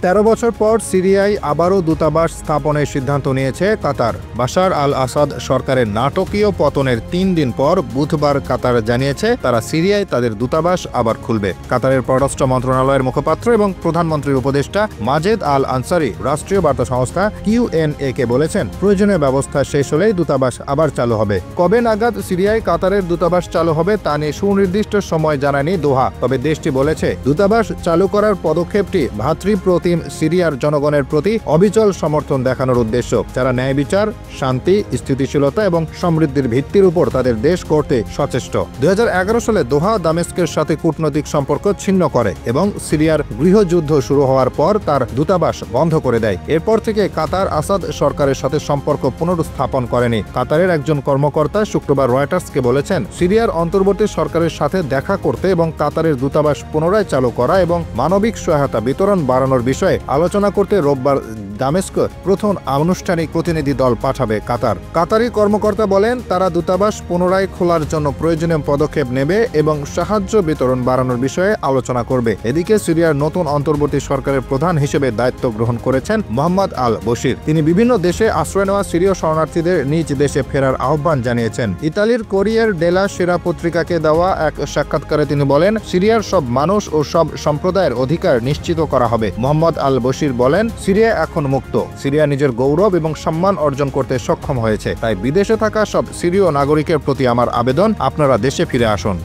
13 বছর পর সিরিয়ায় আবারও দূতাবাস স্থাপনের সিদ্ধান্ত নিয়েছে কাতার। বাশার আল আসাদ সরকারের নাটকীয় পতনের 3 দিন পর বুধবার কাতার জানিয়েছে তারা সিরিয়ায় তাদের দূতাবাস আবার খুলবে। কাতারের পররাষ্ট্র মন্ত্রণালয়ের মুখপাত্র এবং প্রধানমন্ত্রীর উপদেষ্টা মাজেদ আল আনসারি রাষ্ট্রীয় বার্তা সংস্থা QNA কে বলেছেন, প্রয়োজনীয় ব্যবস্থা শেষ হলেই দূতাবাস আবার চালু হবে। কবে নাগাদ সিরিয়ায় কাতারের দূতাবাস চালু হবে তা নিয়ে সুনির্দিষ্ট সময় জানায়নি দোহা। তবে দেশটি বলেছে দূতাবাস চালু করার পদক্ষেপটি ভ্রাতৃপ্রতিম সিরিয়ার জনগণের প্রতি অবিচল সমর্থন দেখানোর উদ্দেশ্য, যারা ন্যায় বিচার, শান্তি, স্থিতিশীলতা এবং সমৃদ্ধির ভিত্তির উপর তাদের দেশ করতে সচেষ্ট। 2011 সালে দোহা দামেস্কের সাথে কূটনৈতিক সম্পর্ক ছিন্ন করে এবং সিরিয়ার গৃহযুদ্ধ শুরু হওয়ার পর তার দূতাবাস বন্ধ করে দেয়। এরপর থেকে কাতার আসাদ সরকারের সাথে সম্পর্ক পুনরুস্থাপন করেনি। কাতারের একজন কর্মকর্তা শুক্রবার রয়টার্সকে বলেছেন, সিরিয়ার অন্তর্বর্তী সরকারের সাথে দেখা করতে এবং কাতারের দূতাবাস পুনরায় চালু করা এবং মানবিক সহায়তা বিতরণ বাড়ানোর বিষয়ে আলোচনা করতে রোববার দামেস্ক প্রথম আনুষ্ঠানিক প্রতিনিধি দল পাঠাবে কাতার। কাতারি কর্মকর্তা বলেন, তারা দূতাবাস পুনরায় খোলার জন্য প্রয়োজনীয় পদক্ষেপ নেবে এবং সাহায্য বিতরণ বাড়ানোর বিষয়ে আলোচনা করবে। এদিকে সিরিয়ার নতুন অন্তর্বর্তী সরকারের প্রধান হিসেবে দায়িত্ব গ্রহণ করেছেন মোহাম্মদ আল বশির। তিনি বিভিন্ন দেশে আশ্রয় নেওয়া সিরীয় শরণার্থীদের নিজ দেশে ফেরার আহ্বান জানিয়েছেন। ইতালির কোরিয়ার ডেলা সেরা পত্রিকাকে দেওয়া এক সাক্ষাৎকারে তিনি বলেন, সিরিয়ার সব মানুষ ও সব সম্প্রদায়ের অধিকার নিশ্চিত করা হবে। মোহাম্মদ আল বশির বলেন, সিরিয়া এখন মুক্ত। সিরিয়া নিজের গৌরব এবং সম্মান অর্জন করতে সক্ষম হয়েছে। তাই বিদেশে থাকা সব সিরীয় নাগরিকের প্রতি আমার আবেদন, আপনারা দেশে ফিরে আসুন।